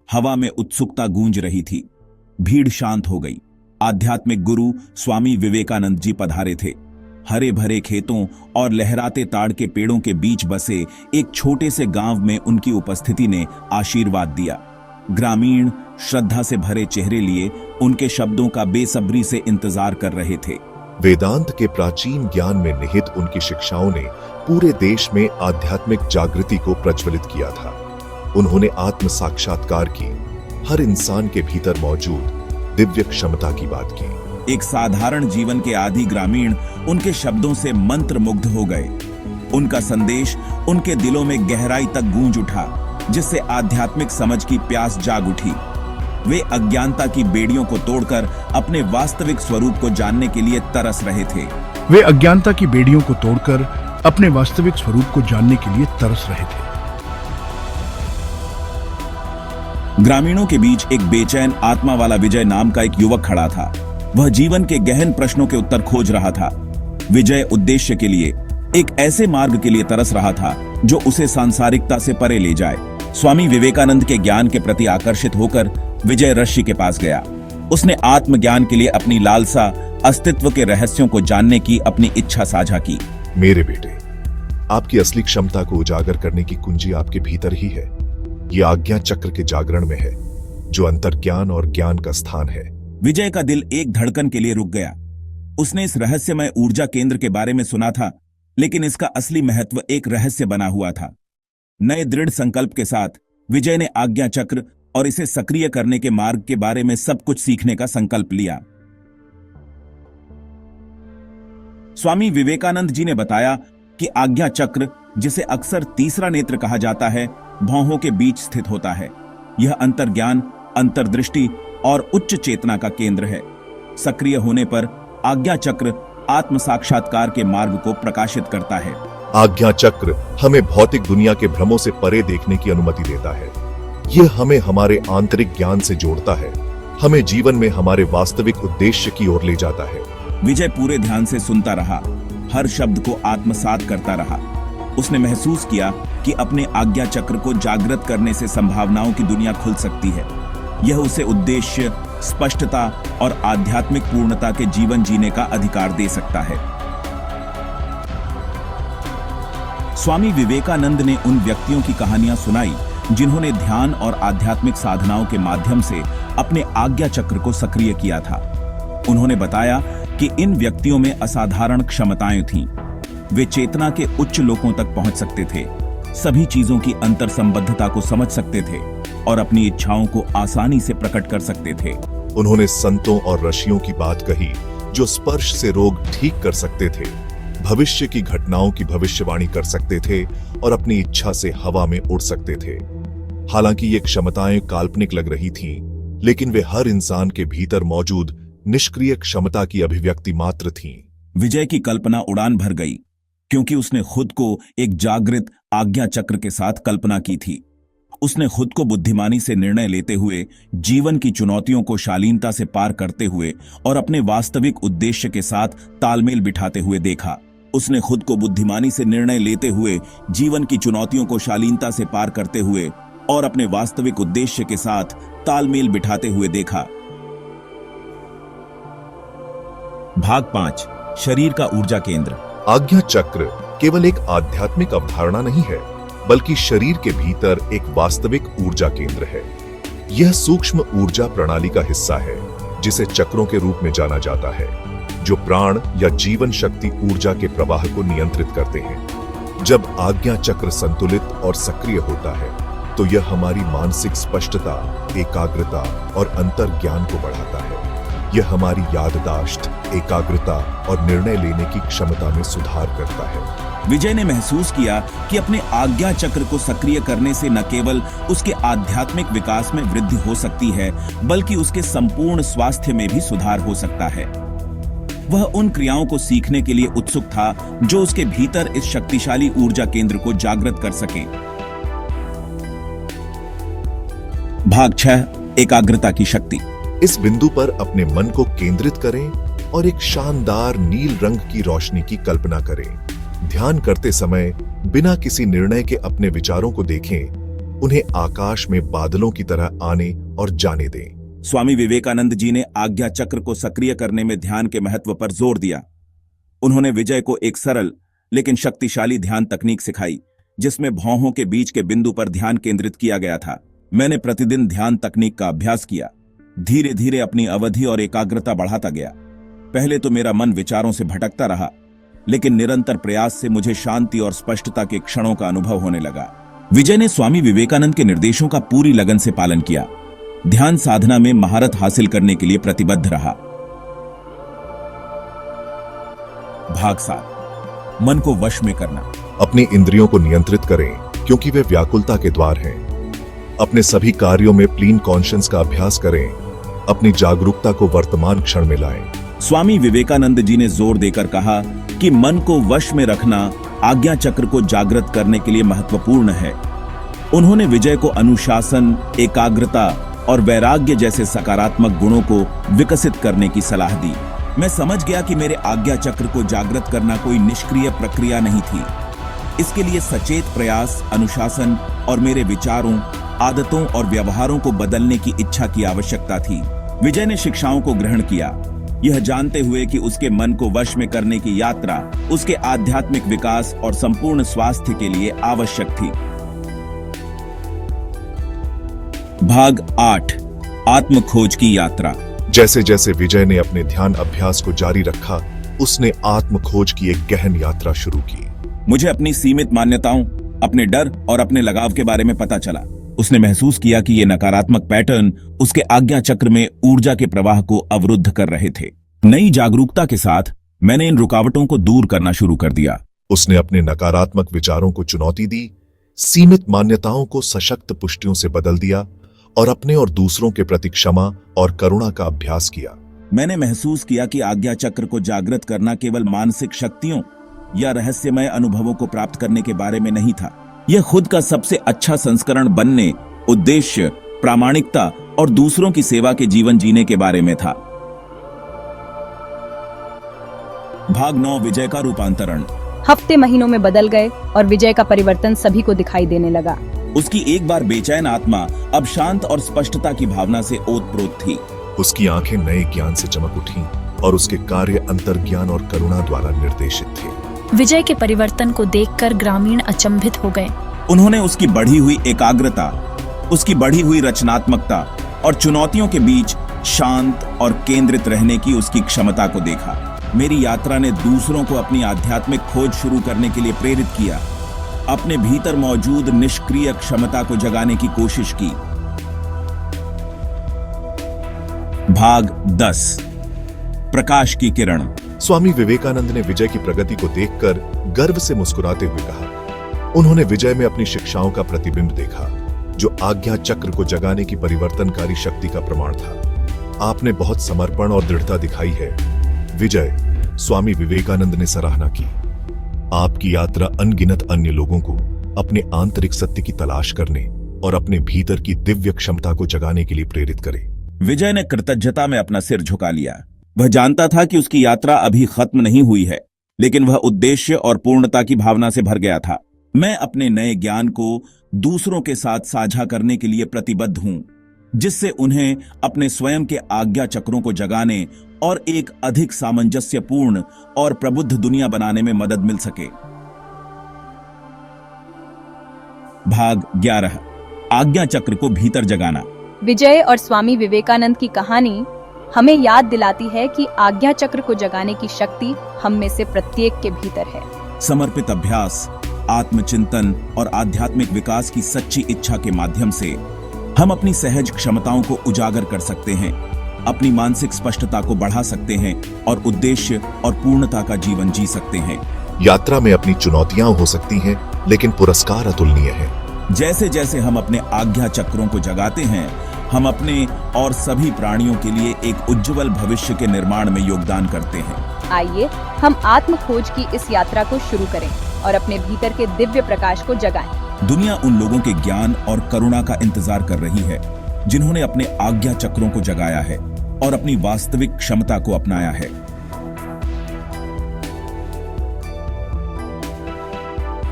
हवा में उत्सुकता गूंज रही थी। भीड़ शांत हो गई। आध्यात्मिक गुरु स्वामी विवेकानंद जी पधारे थे। हरे भरे खेतों और लहराते ताड़ के पेड़ों के बीच बसे एक छोटे से गांव में उनकी उपस्थिति ने आशीर्वाद दिया। ग्रामीण श्रद्धा से भरे चेहरे लिए उनके शब्दों का बेसब्री से इंतजार कर रहे थे। वेदांत के प्राचीन ज्ञान में निहित उनकी शिक्षाओं ने पूरे देश में आध्यात्मिक जागृति को प्रज्वलित किया था। उन्होंने आत्म साक्षात्कार की, हर इंसान के भीतर मौजूद दिव्य क्षमता की बात की। एक साधारण जीवन के आदी ग्रामीण उनके शब्दों से मंत्रमुग्ध हो गए। उनका संदेश उनके दिलों में गहराई तक गूंज उठा, जिससे आध्यात्मिक समझ की प्यास जाग उठी। वे अज्ञानता की बेड़ियों को तोड़कर अपने वास्तविक स्वरूप को जानने के लिए तरस रहे थे। वे अज्ञानता की बेड़ियों को तोड़कर अपने वास्तविक स्वरूप को जानने के लिए तरस रहे थे। ग्रामीणों के बीच एक बेचैन आत्मा वाला विजय नाम का एक युवक खड़ा था। वह जीवन के गहन प्रश्नों के उत्तर खोज रहा था। विजय उद्देश्य के लिए, एक ऐसे मार्ग के लिए तरस रहा था जो उसे सांसारिकता से परे ले जाए। स्वामी विवेकानंद के ज्ञान के प्रति आकर्षित होकर विजय ऋषि के पास गया। उसने आत्मज्ञान के लिए अपनी लालसा, अस्तित्व के रहस्यों को जानने की अपनी इच्छा साझा की। मेरे बेटे, आपकी असली क्षमता को उजागर करने की कुंजी आपके भीतर ही है। ये आज्ञा चक्र के जागरण में है, जो अंतर्ज्ञान और ज्ञान का स्थान है। विजय का दिल एक धड़कन के लिए रुक गया। उसने इस रहस्यमय ऊर्जा केंद्र के बारे में सुना था, लेकिन इसका असली महत्व एक रहस्य बना हुआ था। नए दृढ़ संकल्प के साथ विजय ने आज्ञा चक्र और इसे सक्रिय करने के मार्ग के बारे में सब कुछ सीखने का संकल्प लिया। स्वामी विवेकानंद जी ने बताया कि आज्ञा चक्र, जिसे अक्सर तीसरा नेत्र कहा जाता है, भौहों के बीच स्थित होता है। यह अंतर्ज्ञान, अंतर्दृष्टि और उच्च चेतना का केंद्र है। सक्रिय होने पर आज्ञा चक्र आत्म साक्षात्कार के मार्ग को प्रकाशित करता है। आज्ञा चक्र हमें भौतिक दुनिया के भ्रमों से परे देखने की अनुमति देता है। यह हमें हमारे आंतरिक ज्ञान से जोड़ता है, हमें जीवन में हमारे वास्तविक उद्देश्य की ओर ले जाता है। विजय पूरे ध्यान से सुनता रहा, हर शब्द को आत्मसात करता रहा। उसने महसूस किया कि अपने आज्ञा चक्र को जागृत करने से संभावनाओं की दुनिया खुल सकती है। यह उसे उद्देश्य, स्पष्टता और आध्यात्मिक पूर्णता के जीवन जीने का अधिकार दे सकता है। स्वामी विवेकानंद ने उन व्यक्तियों की कहानियां सुनाई जिन्होंने ध्यान और आध्यात्मिक साधनाओं के माध्यम से अपने आज्ञा चक्र को सक्रिय किया था। उन्होंने बताया कि इन व्यक्तियों में असाधारण क्षमताएं थीं। वे चेतना के उच्च लोकों तक पहुंच सकते थे, सभी चीजों की अंतर संबद्धता को समझ सकते थे और अपनी इच्छाओं को आसानी से प्रकट कर सकते थे। उन्होंने संतों और ऋषियों की बात कही, जो स्पर्श से रोग ठीक कर सकते थे, भविष्य की घटनाओं की भविष्यवाणी कर सकते थे और अपनी इच्छा से हवा में उड़ सकते थे। हालांकि ये क्षमताएं काल्पनिक लग रही थीं, लेकिन वे हर इंसान के भीतर मौजूद निष्क्रिय क्षमता की अभिव्यक्ति मात्र थीं। विजय की कल्पना उड़ान भर गई, क्योंकि उसने खुद को एक जागृत आज्ञा चक्र के साथ कल्पना की थी। उसने खुद को बुद्धिमानी से निर्णय लेते हुए, जीवन की चुनौतियों को शालीनता से पार करते हुए और अपने वास्तविक उद्देश्य के साथ तालमेल बिठाते हुए देखा। उसने खुद को बुद्धिमानी से निर्णय लेते हुए, जीवन की चुनौतियों को शालीनता से पार करते हुए और अपने वास्तविक उद्देश्य के साथ तालमेल बिठाते हुए देखा। भाग 5, शरीर का ऊर्जा केंद्र। आज्ञा चक्र केवल एक आध्यात्मिक अवधारणा नहीं है, बल्कि शरीर के भीतर एक वास्तविक ऊर्जा केंद्र है। यह सूक्ष्म ऊर्जा प्रणाली का हिस्सा है, जिसे चक्रों के रूप में जाना जाता है, जो प्राण या जीवन शक्ति ऊर्जा के प्रवाह को नियंत्रित करते हैं। जब आज्ञा चक्र संतुलित और सक्रिय होता है, तो यह हमारी मानसिक स्पष्टता, एकाग्रता और अंतर्ज्ञान को बढ़ाता है। यह हमारी याददाश्त, एकाग्रता और निर्णय लेने की क्षमता में सुधार करता है। विजय ने महसूस किया कि अपने आज्ञा चक्र को सक्रिय करने से न केवल उसके आध्यात्मिक विकास में वृद्धि हो सकती है, बल्कि उसके संपूर्ण स्वास्थ्य में भी सुधार हो सकता है। वह उन क्रियाओं को सीखने के लिए उत्सुक था जो उसके भीतर इस शक्तिशाली ऊर्जा केंद्र को जागृत कर सके। भाग 6, एकाग्रता की शक्ति। इस बिंदु पर अपने मन को केंद्रित करें और एक शानदार नील रंग की रोशनी की कल्पना करें। ध्यान करते समय बिना किसी निर्णय के अपने विचारों को देखें। उन्हें आकाश में बादलों की तरह आने और जाने दें। स्वामी विवेकानंद जी ने आज्ञा चक्र को सक्रिय करने में ध्यान के महत्व पर जोर दिया। उन्होंने विजय को एक सरल लेकिन शक्तिशाली ध्यान तकनीक सिखाई, जिसमें भौहों के बीच के बिंदु पर ध्यान केंद्रित किया गया था। मैंने प्रतिदिन ध्यान तकनीक का अभ्यास किया, धीरे धीरे अपनी अवधि और एकाग्रता बढ़ाता गया। पहले तो मेरा मन विचारों से भटकता रहा, लेकिन निरंतर प्रयास से मुझे शांति और स्पष्टता के क्षणों का अनुभव होने लगा। विजय ने स्वामी विवेकानंद के निर्देशों का पूरी लगन से पालन किया, ध्यान साधना में महारत हासिल करने के लिए प्रतिबद्ध रहा। भाग 7, मन को वश में करना। अपनी इंद्रियों को नियंत्रित करें, क्योंकि वे व्याकुलता के द्वार हैं। अपने सभी कार्यों में क्लीन कॉन्शियंस का अभ्यास करें, अपनी जागरूकता को वर्तमान क्षण में लाएं। स्वामी विवेकानंद जी ने जोर देकर कहा कि मन को वश में रखना आज्ञा चक्र को जागृत करने के लिए महत्वपूर्ण है। उन्होंने विजय को अनुशासन, एकाग्रता और वैराग्य जैसे सकारात्मक गुणों को विकसित करने की सलाह दी। मैं समझ गया कि मेरे आज्ञा चक्र को जागृत करना कोई निष्क्रिय प्रक्रिया नहीं थी। इसके लिए सचेत प्रयास, अनुशासन और मेरे विचारों, आदतों और व्यवहारों को बदलने की इच्छा की आवश्यकता थी। विजय ने शिक्षाओं को ग्रहण किया, यह जानते हुए कि उसके मन को वश में करने की यात्रा उसके आध्यात्मिक विकास और संपूर्ण स्वास्थ्य के लिए आवश्यक थी। भाग 8, आत्म खोज की यात्रा। जैसे जैसे विजय ने अपने ध्यान अभ्यास को जारी रखा, उसने आत्म खोज की एक गहन यात्रा शुरू की। मुझे अपनी सीमित मान्यताओं, अपने डर और अपने लगाव के बारे में पता चला। उसने महसूस किया कि ये नकारात्मक पैटर्न उसके आज्ञा चक्र में ऊर्जा के प्रवाह को अवरुद्ध कर रहे थे। नई जागरूकता के साथ मैंने इन रुकावटों को दूर करना शुरू कर दिया। उसने अपने नकारात्मक विचारों को चुनौती दी, सीमित मान्यताओं को सशक्त पुष्टियों से बदल दिया और अपने और दूसरों के प्रति क्षमा और करुणा का अभ्यास किया। मैंने महसूस किया कि आज्ञा चक्र को जागृत करना केवल मानसिक शक्तियों या रहस्यमय अनुभवों को प्राप्त करने के बारे में नहीं था। यह खुद का सबसे अच्छा संस्करण बनने, उद्देश्य, प्रामाणिकता और दूसरों की सेवा के जीवन जीने के बारे में था। भाग 9, विजय का रूपांतरण। हफ्ते महीनों में बदल गए और विजय का परिवर्तन सभी को दिखाई देने लगा। उसकी एक बार बेचैन आत्मा अब शांत और स्पष्टता की भावना से ओतप्रोत थी। उसकी आंखें नए ज्ञान से चमक उठीं और उसके कार्य अंतर्ज्ञान और करुणा द्वारा निर्देशित थे। विजय के परिवर्तन को देखकर ग्रामीण अचंभित हो गए। उन्होंने उसकी बढ़ी हुई एकाग्रता, उसकी बढ़ी हुई रचनात्मकता और चुनौतियों के बीच शांत और केंद्रित रहने की उसकी क्षमता को देखा। मेरी यात्रा ने दूसरों को अपनी आध्यात्मिक खोज शुरू करने के लिए प्रेरित किया, अपने भीतर मौजूद निष्क्रिय क्षमता को जगाने की कोशिश की। भाग 10, प्रकाश की किरण। स्वामी विवेकानंद ने विजय की प्रगति को देखकर गर्व से मुस्कुराते हुए कहा। उन्होंने विजय में अपनी शिक्षाओं का प्रतिबिंब देखा, जो आज्ञा चक्र को जगाने की परिवर्तनकारी शक्ति का प्रमाण था। आपने बहुत समर्पण और दृढ़ता दिखाई है, विजय, स्वामी विवेकानंद ने सराहना की। आपकी यात्रा अनगिनत अन्य लोगों को अपने आंतरिक सत्य की तलाश करने और अपने भीतर की दिव्य क्षमता को जगाने के लिए प्रेरित करे। विजय ने कृतज्ञता में अपना सिर झुका लिया। वह जानता था कि उसकी यात्रा अभी खत्म नहीं हुई है, लेकिन वह उद्देश्य और पूर्णता की भावना से भर गया था। मैं अपने नए ज्ञान को दूसरों के साथ साझा करने के लिए प्रतिबद्ध हूं, जिससे उन्हें अपने स्वयं के आज्ञा चक्रों को जगाने और एक अधिक सामंजस्यपूर्ण और प्रबुद्ध दुनिया बनाने में मदद मिल सके। भाग 11, आज्ञा चक्र को भीतर जगाना। विजय और स्वामी विवेकानंद की कहानी हमें याद दिलाती है कि आज्ञा चक्र को जगाने की शक्ति हम में से प्रत्येक के भीतर है। समर्पित अभ्यास, आत्मचिंतन और आध्यात्मिक विकास की सच्ची इच्छा के माध्यम से हम अपनी सहज क्षमताओं को उजागर कर सकते हैं, अपनी मानसिक स्पष्टता को बढ़ा सकते हैं और उद्देश्य और पूर्णता का जीवन जी सकते हैं। यात्रा में अपनी चुनौतियां हो सकती हैं, लेकिन पुरस्कार अतुलनीय है। जैसे जैसे हम अपने आज्ञा चक्रों को जगाते हैं, हम अपने और सभी प्राणियों के लिए एक उज्जवल भविष्य के निर्माण में योगदान करते हैं। आइए हम आत्म खोज की इस यात्रा को शुरू करें और अपने भीतर के दिव्य प्रकाश को जगाएं। दुनिया उन लोगों के ज्ञान और करुणा का इंतजार कर रही है, जिन्होंने अपने आज्ञा चक्रों को जगाया है और अपनी वास्तविक क्षमता को अपनाया है।